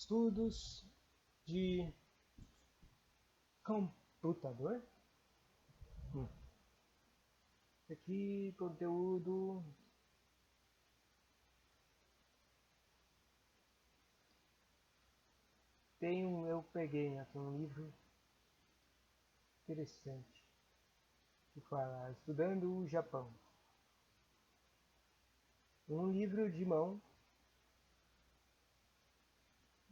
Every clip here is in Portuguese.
estudos de computador. Aqui, conteúdo. Eu peguei aqui um livro interessante que fala Estudando o Japão. Um livro de mão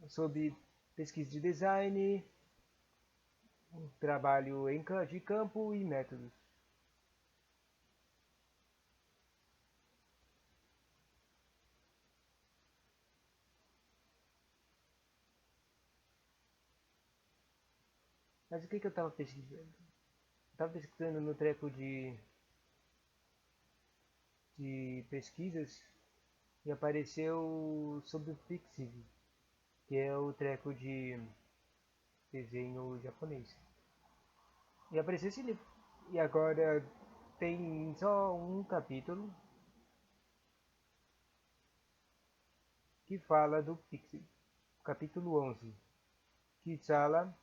sobre pesquisa de design, trabalho de campo e métodos. Mas o que eu estava pesquisando? Estava pesquisando no treco de pesquisas e apareceu sobre o pequisas, que é o treco de desenho japonês. E apareceu esse livro. E agora tem só um capítulo que fala do pixel. Capítulo 11, que fala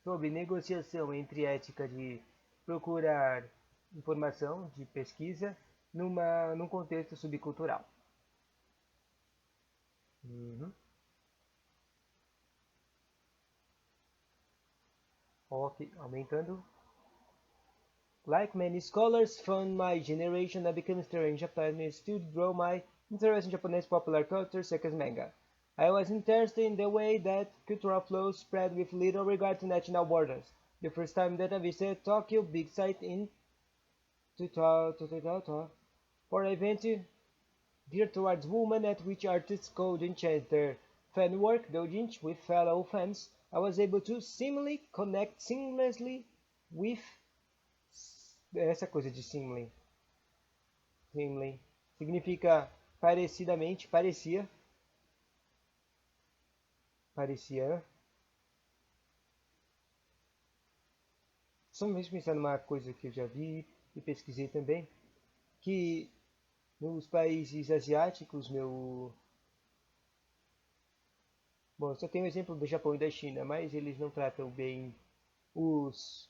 sobre negociação entre ética de procurar informação de pesquisa num contexto subcultural. Ok, aumentando. Like many scholars from my generation, I became interested in Japanese to draw my interest in Japanese popular culture such as manga. I was interested in the way that cultural flows spread with little regard to national borders. The first time that I visited Tokyo Big Sight in for an event geared towards women at which artists could enchant their fan work doujinshi with fellow fans, I was able to seamlessly connect with essa coisa de seamlessly. Seamlessly significa parecidamente, parecia. Só mesmo pensar numa coisa que eu já vi e pesquisei também, que nos países asiáticos, bom, só tem o exemplo do Japão e da China, mas eles não tratam bem os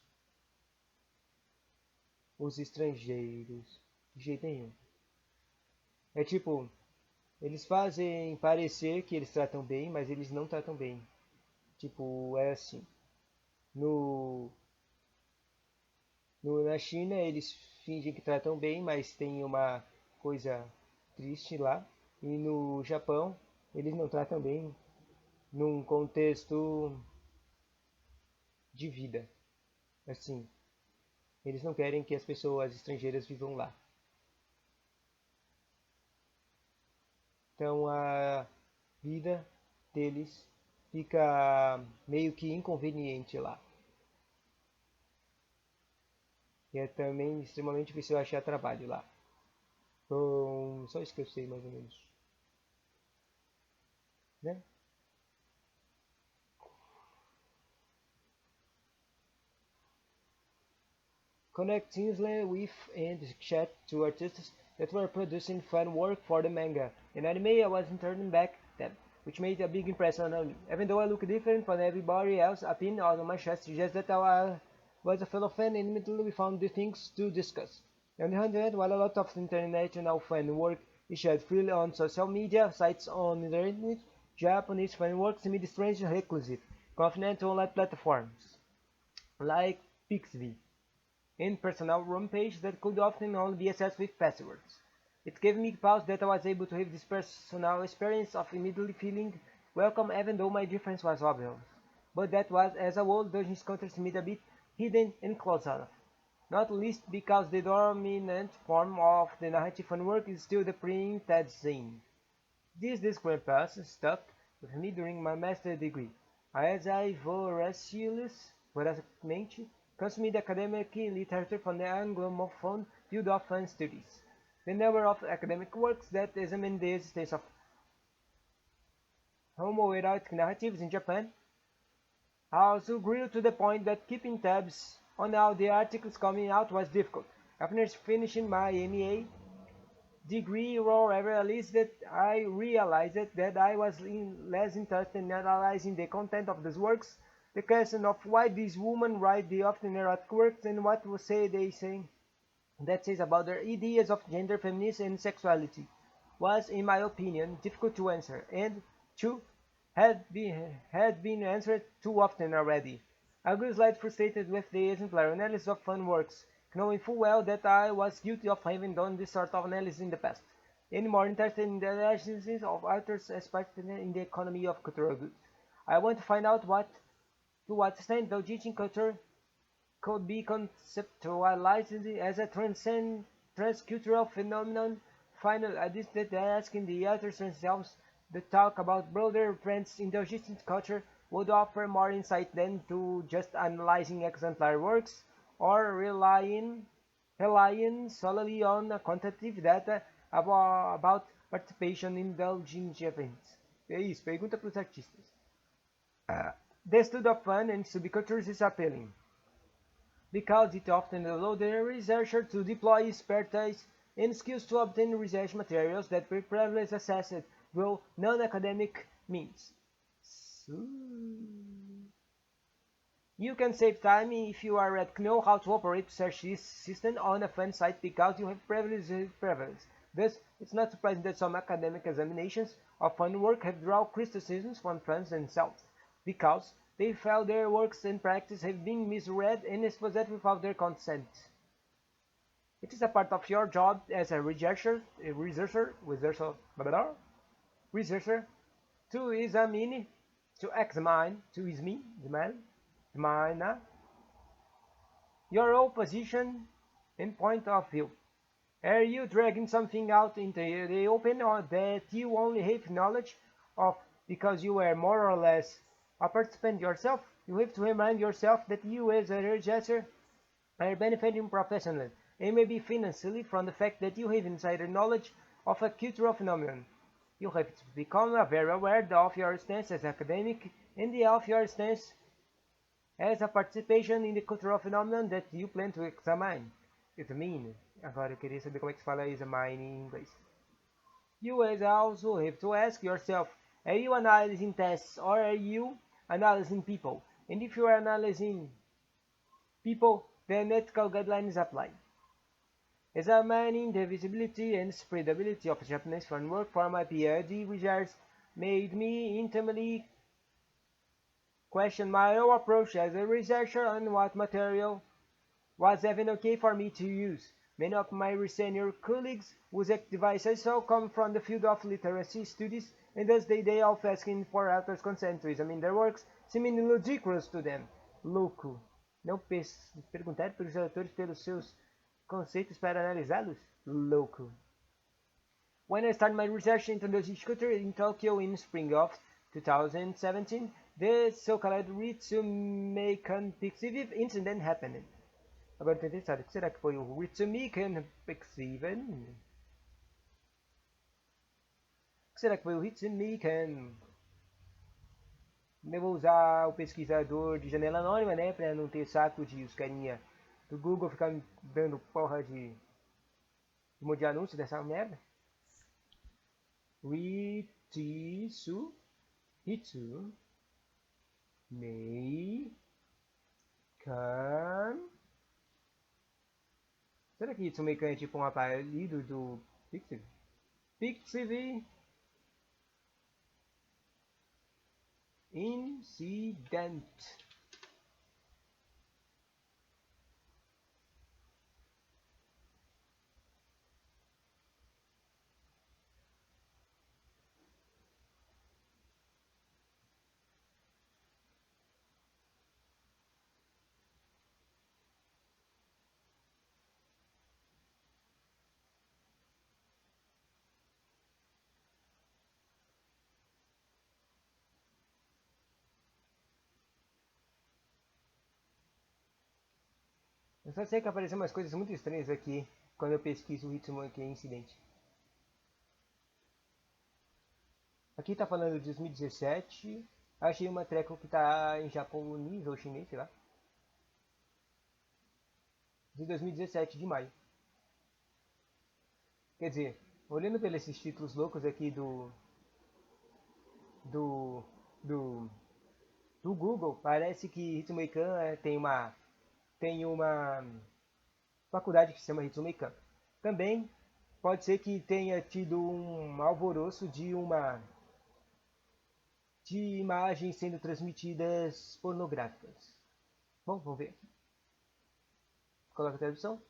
estrangeiros de jeito nenhum. É tipo, eles fazem parecer que eles tratam bem, mas eles não tratam bem. Tipo, é assim. Na China eles fingem que tratam bem, mas tem uma coisa triste lá. E no Japão eles não tratam bem num contexto de vida. Assim, eles não querem que as pessoas estrangeiras vivam lá. Então a vida deles fica meio que inconveniente lá. E é também extremamente difícil achar trabalho lá. Então, só isso que eu sei mais ou menos. Né? Connect easily with and chat to artists that were producing fan work for the manga and anime. I was turning back them, which made a big impression on me. Even though I look different from everybody else, a pin on my chest suggests that I was a fellow fan and immediately we found the things to discuss. On the other hand, while a lot of international fan work is shared freely on social media sites on the internet, Japanese fan work seemed strange and reclusive, confined to online platforms like Pixvy and personal room page that could often only be accessed with passwords. It gave me pause that I was able to have this personal experience of immediately feeling welcome even though my difference was obvious. But that was, as a whole, Dungeons Counter seemed a bit hidden and closed off. Not least because the dominant form of the narrative work is still the printed scene. This discrepancy stuck with me during my master's degree, as I voracilmente consumed academic literature from the Anglophone field of fan studies. The number of academic works that examine the existence of homoerotic narratives in Japan also grew to the point that keeping tabs on all the articles coming out was difficult. After finishing my MA, degree or ever, at least that I realized that I was less interested in analyzing the content of these works, the question of why these women write the often erotic works and what they say that says about their ideas of gender, feminism, and sexuality was, in my opinion, difficult to answer, and two, had been answered too often already. I grew slightly frustrated with the exemplary analysis of fun works, knowing full well that I was guilty of having done this sort of analysis in the past, and more interested in the analysis of authors as part in the economy of cultural goods. I want to find out to what extent the teaching culture could be conceptualized as a transcultural phenomenon. Finally, I decided that asking the authors themselves to talk about broader trends in the Egyptian culture would offer more insight than to just analyzing exemplary works or relying solely on quantitative data about participation in indulging events. É isso, pergunta para os artistas. The study of fun and subcultures is appealing because it often allows the researcher to deploy expertise and skills to obtain research materials that were previously assessed through non-academic means. So, you can save time if you already know how to operate search system on a fan site because you have previously prevalence. Thus, it's not surprising that some academic examinations of fan work have drawn criticisms from fans themselves, because they felt their works and practice have been misread and exposed without their consent. It is a part of your job as a researcher, to examine, your own position and point of view. Are you dragging something out into the open or that you only have knowledge of because you are more or less a participant yourself? You have to remind yourself that you as a researcher are benefiting professionally and maybe financially from the fact that you have insider knowledge of a cultural phenomenon. You have to become very aware of your stance as academic and of your stance as a participation in the cultural phenomenon that you plan to examine. Agora eu queria saber como é que se fala examine em inglês. You also have to ask yourself, are you analyzing tests or are you analyzing people? And if you are analyzing people, then ethical guidelines apply. Examining the visibility and spreadability of Japanese fan work for my PhD research made me intimately question my own approach as a researcher and what material was even okay for me to use. Many of my senior colleagues whose activities also come from the field of literacy studies, and thus they all asking for authors' consent to examine their works, seeming ludicrous to them. Louco. Não perguntar para os autores pelos seus conceitos para analisá-los? Louco. When I started my research into the culture in Tokyo in spring of 2017, the so-called Ritsumeikan Pixiv incident happened. Agora estou interessado, o que será que foi o Ritsumeikan Pixiv? O que será que foi o Ritsumeikan? Eu vou usar o pesquisador de janela anônima, né, para não ter saco de os carinha do Google ficar me dando porra de um monte de anúncio dessa merda. Ritsumeikan. Será que Ritsumeikan é tipo um apelido do Pixiv? Pixiv Incident. Eu só sei que aparecem umas coisas muito estranhas aqui quando eu pesquiso o Ritsumeikan Incident. Aqui tá falando de 2017. Achei uma treco que tá em japonês ou chinês, sei lá. De 2017, de maio. Quer dizer, Olhando pelos esses títulos loucos aqui do, do, do Google, parece que Hitsumeikan tem uma faculdade que se chama Hitsumeikan. Também pode ser que tenha tido um alvoroço de imagens sendo transmitidas pornográficas. Bom, vamos ver aqui. Coloca a tradução.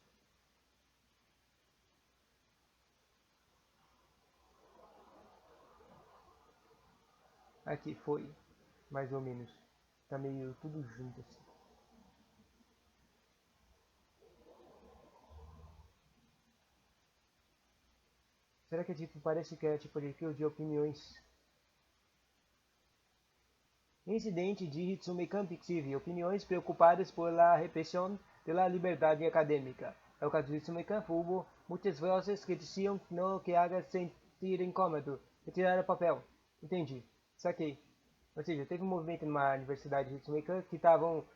Aqui foi, mais ou menos. Tá meio tudo junto assim. Será que é tipo, parece que é tipo de opiniões? Incidente de Hitsume Kampixivi, opiniões preocupadas pela repressão da liberdade acadêmica. É o caso de Hitsume Kampubo, muitas vozes que diziam no que haga sentir incômodo, retirar o papel. Entendi, saquei. Ou seja, teve um movimento numa universidade de Hitsume que estavam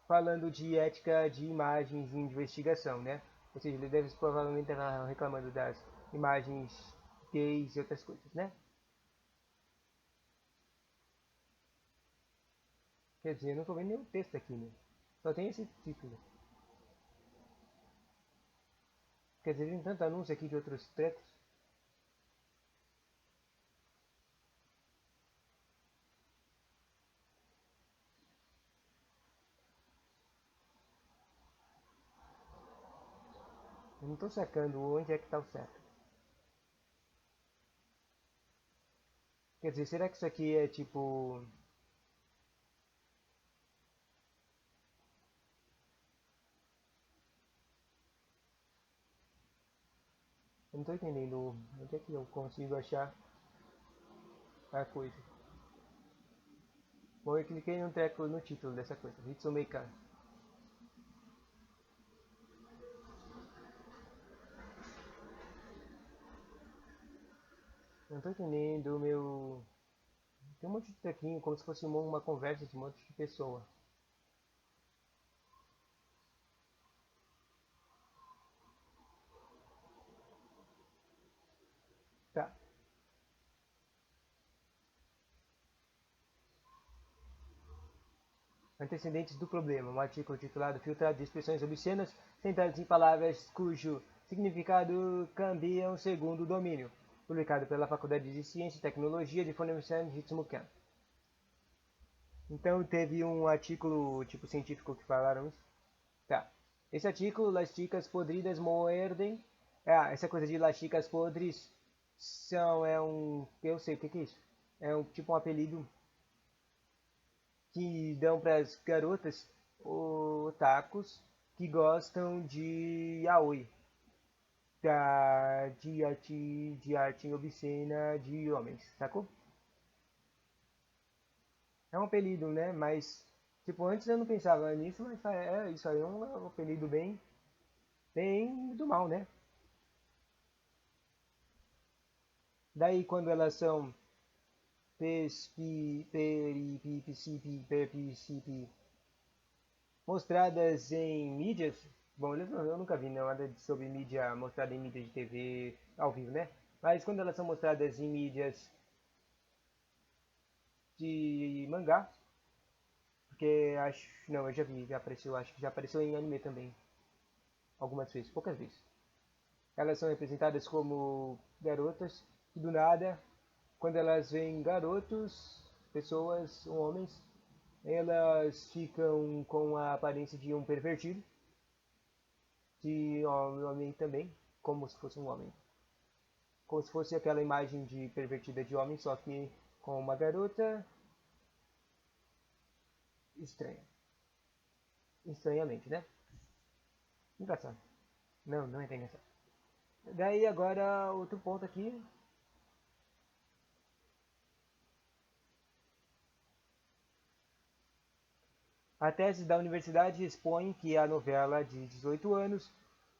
falando de ética de imagens em investigação, né? Ou seja, ele deve provavelmente estar reclamando das imagens gays e outras coisas, né? Quer dizer, eu não estou vendo nenhum texto aqui, né? Só tem esse título. Quer dizer, tem tanto anúncio aqui de outros textos. Eu não estou sacando onde é que está o certo. Quer dizer, será que isso aqui é tipo... Eu não estou entendendo onde é que eu consigo achar a coisa. Bom, eu cliquei no treco no título dessa coisa, Hitsumeikan. Eu não estou entendendo o meu... Tem um monte de trequinho, como se fosse uma conversa de um monte de pessoa. Tá. Antecedentes do problema, um artigo titulado Filtrado de expressões obscenas centradas em palavras cujo significado cambiam segundo o domínio, publicado pela Faculdade de Ciência e Tecnologia de Funimation Hitsumokan. Então teve um artigo tipo científico que falaram isso? Tá. Esse artigo, Las chicas podridas mordem. Essa coisa de Las chicas podres é um... Eu sei o que é isso. É um tipo um apelido que dão para as garotas otakus que gostam de yaoi, de arte obscena de homens, sacou? É um apelido, né? Mas, tipo, antes eu não pensava nisso, mas isso aí é um apelido bem do mal, né? Daí quando elas são mostradas em mídias. Bom, eu nunca vi nada sobre mídia mostrada em mídia de TV ao vivo, né? Mas quando elas são mostradas em mídias de mangá, porque acho. Não, eu já vi, já apareceu, acho que já apareceu em anime também. Algumas vezes, poucas vezes. Elas são representadas como garotas, e do nada, quando elas veem garotos, pessoas, homens, elas ficam com a aparência de um pervertido, de homem também, como se fosse um homem. Como se fosse aquela imagem de pervertida de homem, só que com uma garota estranha. Estranhamente, né? Engraçado. Não, não é tão engraçado. Daí agora outro ponto aqui. A tese da universidade expõe que a novela de 18 anos,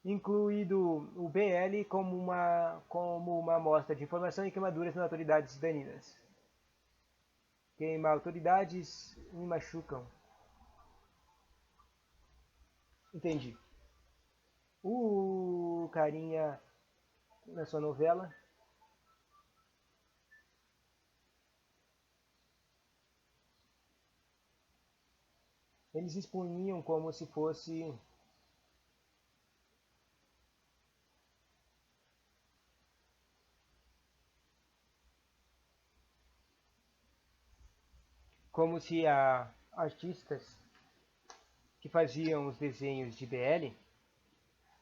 incluído o BL como uma amostra de informação e queimaduras na autoridades daninas. Queima autoridades me machucam. Entendi. O carinha na sua novela eles expunham como se fosse artistas que faziam os desenhos de BL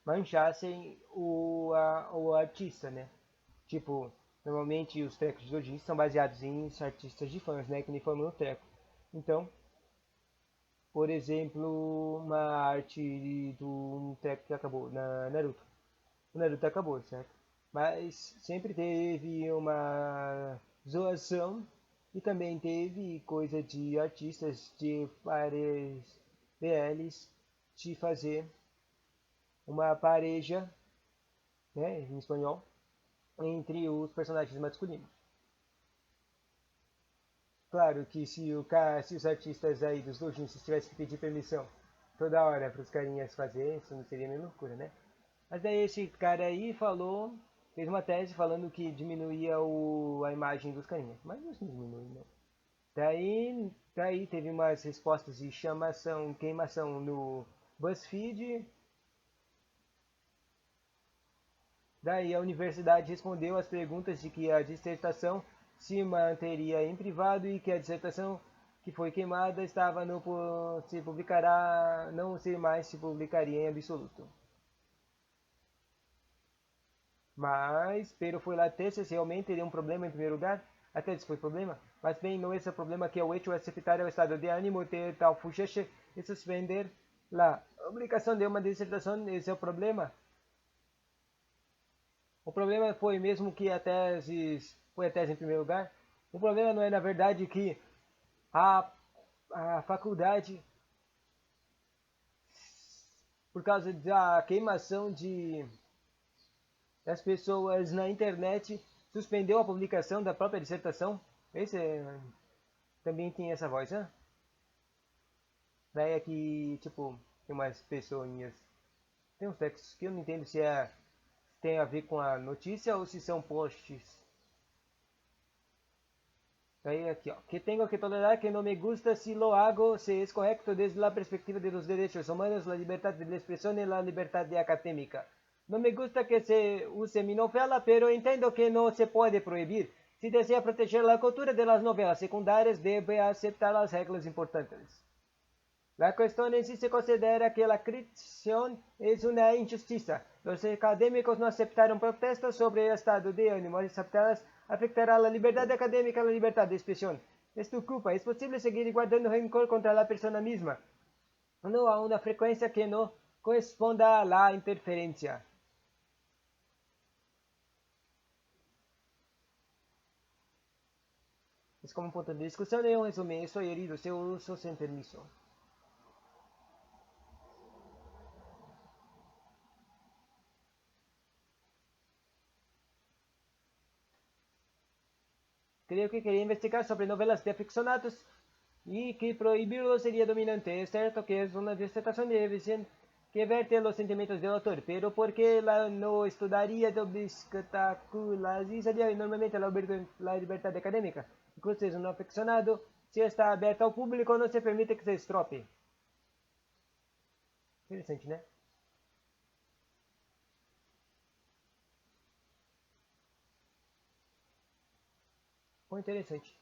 manchassem o artista, né? Tipo, normalmente os trecos de doujins são baseados em artistas de fãs, né? Que nem formam o treco. Então, por exemplo, uma arte do um treco que acabou na Naruto. O Naruto acabou, certo? Mas sempre teve uma zoação e também teve coisa de artistas de várias BLs de fazer uma pareja, né, em espanhol, entre os personagens masculinos. Claro que se os artistas aí dos doujins tivessem que pedir permissão toda hora para os carinhas fazerem, isso não seria nem loucura, né? Mas daí esse cara aí falou, fez uma tese falando que diminuía a imagem dos carinhas. Mas não diminui, não. Daí teve umas respostas de chamação, queimação no BuzzFeed. Daí a universidade respondeu às perguntas de que a dissertação se manteria em privado e que a dissertação que foi queimada estava no se publicará, não se mais se publicaria em absoluto. Mas Pero foi lá ter se realmente teria um problema em primeiro lugar. Até isso foi problema. Mas bem, não é esse o problema que é o hecho de aceptar o estado de ânimo de tal fuxeche e suspender a publicação de uma dissertação. Esse é o problema. O problema foi mesmo que foi a tese em primeiro lugar. O problema não é na verdade que a, a faculdade, por causa da queimação das pessoas na internet, suspendeu a publicação da própria dissertação. Esse também tem essa voz, né? Daí aqui, tipo, tem umas pessoinhas. Tem uns textos que eu não entendo se tem a ver com a notícia ou se são posts. Daí aqui, ó. Que tenho que tolerar que não me gusta si lo hago se es correcto desde la perspectiva de los derechos humanos, la libertad de expresión y la libertad de académica. No me gusta que se use mi novela, pero entiendo que no se puede prohibir. Si desea proteger la cultura de las novelas secundarias, debe aceptar las reglas importantes. La cuestión en sí se considera que la creación es una injusticia. Los académicos no aceptaron protestas sobre el estado de ánimo aceptadas afectará la libertad académica y la libertad de expresión. Es tu culpa. Es posible seguir guardando rencor contra la persona misma. No a una frecuencia que no corresponda a la interferencia. Es como un punto de discusión y un resumen. Estoy herido, se uso sin permiso. Creo que quería investigar sobre novelas de aficionados y que prohibirlo sería dominante. Es cierto que es una disertación de revisión que verte los sentimientos del autor, pero ¿por qué no estudaría de obstacularizaría enormemente la libertad académica? Incluso es un aficionado, si está abierto al público, no se permite que se estropee. Interessante, né? Foi interessante.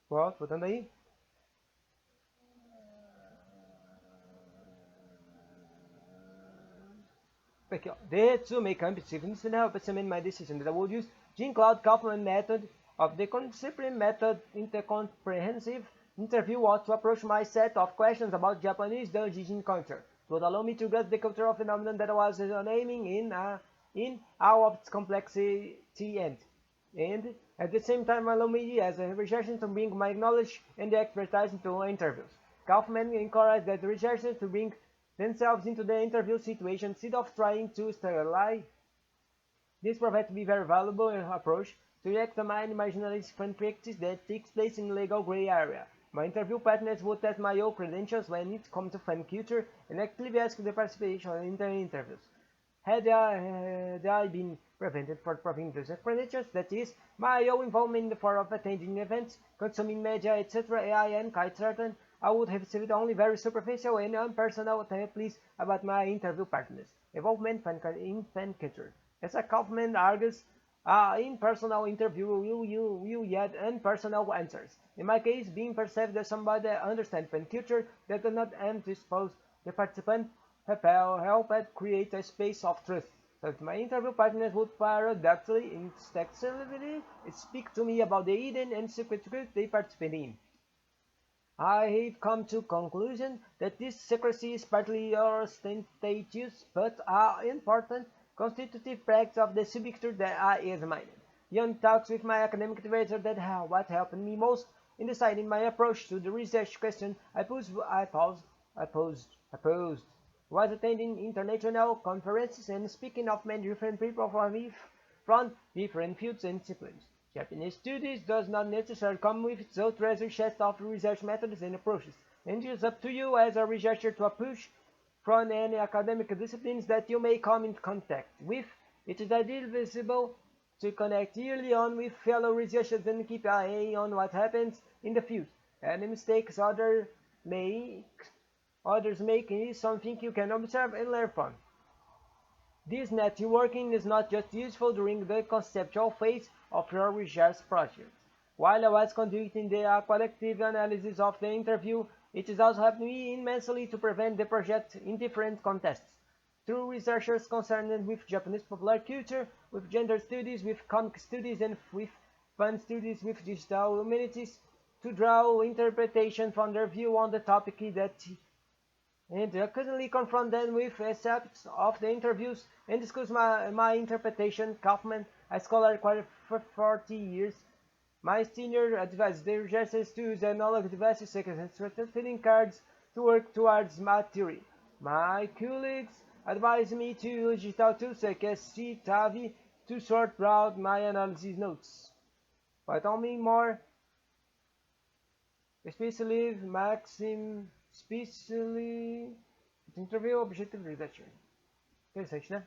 Voltando aí. Aqui, ó. To make significant help in my decision that I would use Jean-Claude Kaufman method of the discipline method intercomprehensive interview or to approach my set of questions about Japanese doujin culture. It would allow me to grasp the cultural phenomenon that I was aiming in all of its complexity and at the same time allow me as a researcher to bring my knowledge and expertise into interviews. Kaufman encouraged the researchers to bring themselves into the interview situation instead of trying to sterilize. This proved to be a very valuable approach to examine marginalized fan practice that takes place in legal gray area. My interview partners would test my own credentials when it comes to fan culture and actively ask the participation in their interviews. Had I been prevented from proving those expenditures, that is, my own involvement in the form of attending events, consuming media, etc., I am quite certain I would have received only very superficial and impersonal pleas about my interview partners' involvement in fan culture. As Kaufman argues, impersonal interview will yet impersonal answers. In my case, being perceived as somebody that understands fan culture that does not aim to expose the participant help create a space of truth. That my interview partners would paradoxically, instinctively speak to me about the hidden and secret group they participate in. I have come to the conclusion that this secrecy is partly ostentatious but important constitutive practice of the subject that I examined. Beyond talks with my academic advisor that what helped me most in deciding my approach to the research question I posed was attending international conferences and speaking of many different people from different fields and disciplines. Japanese studies does not necessarily come with its own treasure chest of research methods and approaches, and it is up to you as a researcher to approach from any academic disciplines that you may come in contact with. It is advisable to connect early on with fellow researchers and keep an eye on what happens in the field. Any mistakes others make is something you can observe and learn from. This networking is not just useful during the conceptual phase of your research project. While I was conducting the qualitative analysis of the interview, it has also helped me immensely to prevent the project in different contexts. Through researchers concerned with Japanese popular culture, with gender studies, with comic studies, and with fun studies with digital humanities, to draw interpretation from their view on the topic and occasionally confront them with aspects of the interviews and discuss my interpretation. Kaufman, a scholar for 40 years, my senior advised the researchers to use analog devices such as filling cards to work towards my theory. My colleagues advised me to use digital tools such as Citavi to sort out my analysis notes. But tell me more, especially interview objective researcher. Interessante, né?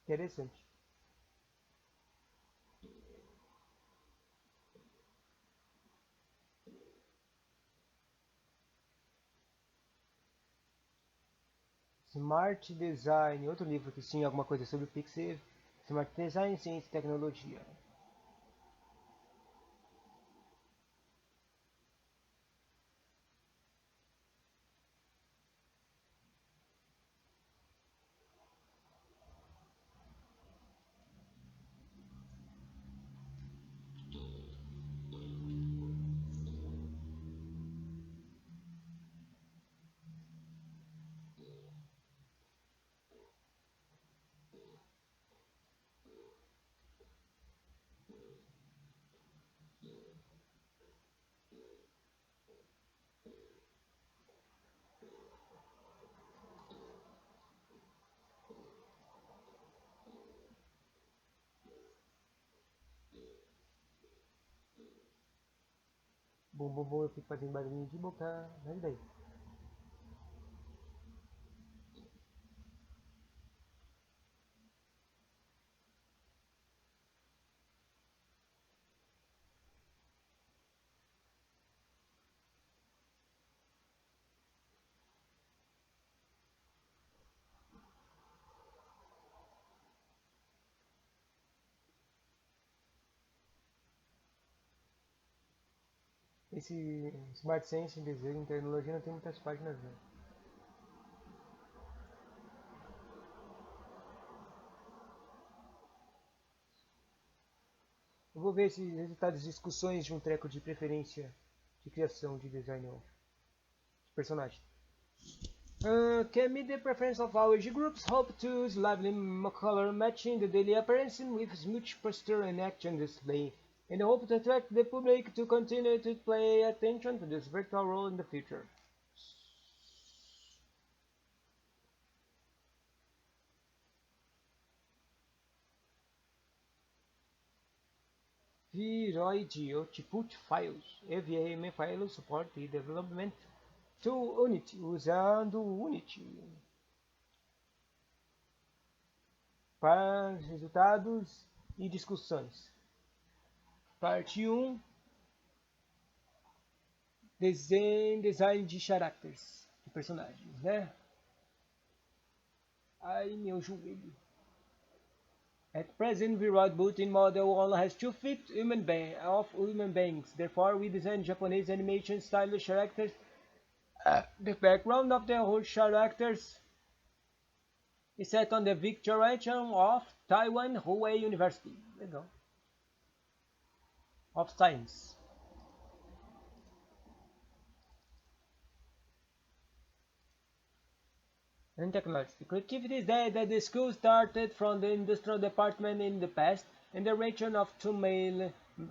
Interessante. Smart Design, outro livro que tinha alguma coisa sobre Pixel. Smart Design, Ciência e Tecnologia. Bom, bom, bom, eu fico fazendo barulhinho de boca, mas daí. Esse Smart Sense, Design e Tecnologia não tem muitas páginas, não. Eu vou ver esses resultados de discussões de um treco de preferência de criação de design de personagem. Can meet the preference of our age groups, hope to lively color matching the daily appearance with smooth posture and action display, and hope to attract the public to continue to pay attention to this virtual role in the future. Viroid output files, EVM file support e development to Unity, usando Unity. Para resultados e discussões. Parte 1. Design de characters, de personagens, né? Ai, meu joelho. At present, we write built-in model only has 2 feet of human beings. Therefore, we design Japanese animation style characters. The background of the whole characters is set on the Victorian of Taiwan Huawei University. Legal. Of Science. And technology. The creativity is that the school started from the industrial department in the past, and the ratio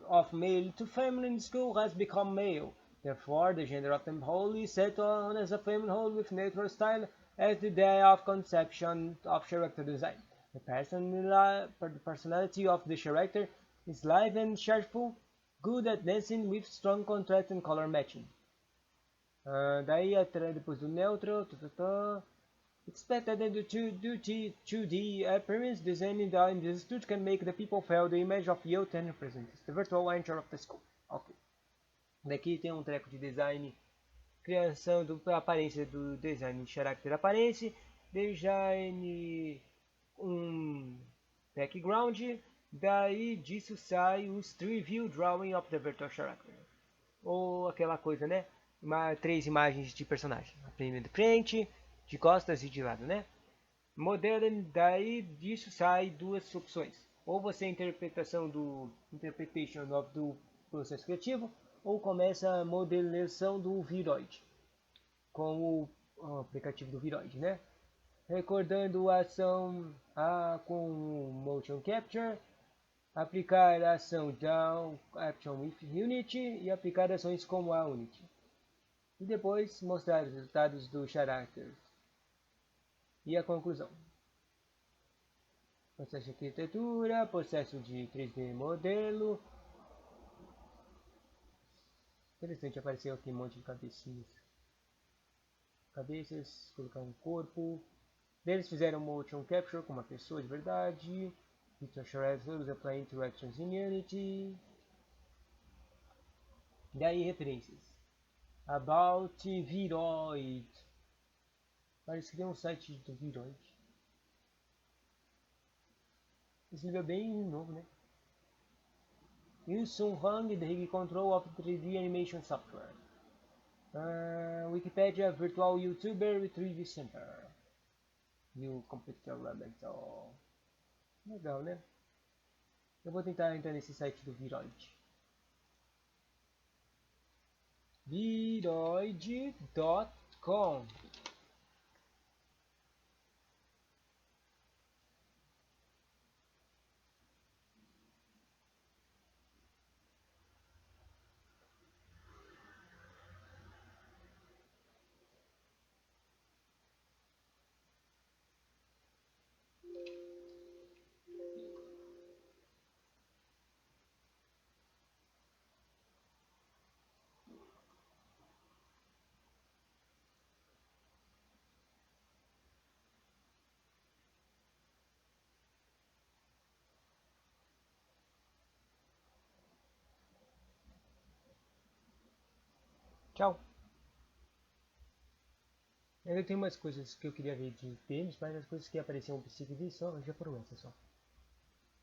of male to feminine school has become male. Therefore, the gender of the whole is set on as a feminine whole with natural style as the day of conception of character design. The personality of the character is live and cheerful, good at dancing with strong contrast and color matching. Daí, depois do neutro, expected that the 2D appearance design in the institute can make the people feel the image of youth and represents the virtual nature of the school. Ok. Daqui tem um treco de design, criação da aparência do design de character aparência, design background, daí disso sai os 3 view drawing of the virtual character. Ou aquela coisa, né? 3 imagens de personagem. A primeira de frente, de costas e de lado, né? Modern, daí disso sai 2 opções. Ou você interpretação do processo criativo, ou começa a modelação do Viroid, com o aplicativo do Viroid, né? Recordando a ação com o Motion Capture, aplicar a ação Down Action with Unity e aplicar ações com a Unity. E depois mostrar os resultados do character. E a conclusão. Processo de arquitetura, processo de 3D modelo. Interessante, apareceu aqui um monte de cabecinhas. Cabeças, colocar um corpo. Eles fizeram motion capture com uma pessoa de verdade. Virtual apply interactions in Unity. Daí referências. About Viroid. Parece que tem um site do Viroid. Esse livro é bem novo, né? Wilson Hang, the Rig Control of 3D Animation Software. Wikipedia Virtual YouTuber with 3D Center. New Computer Rabbit. Oh. Legal, né? Eu vou tentar entrar nesse site do Viroid. Viroid.com. Tchau. Ainda tem umas coisas que eu queria ver de tênis, mas as coisas que apareciam no psique só já foram essas só.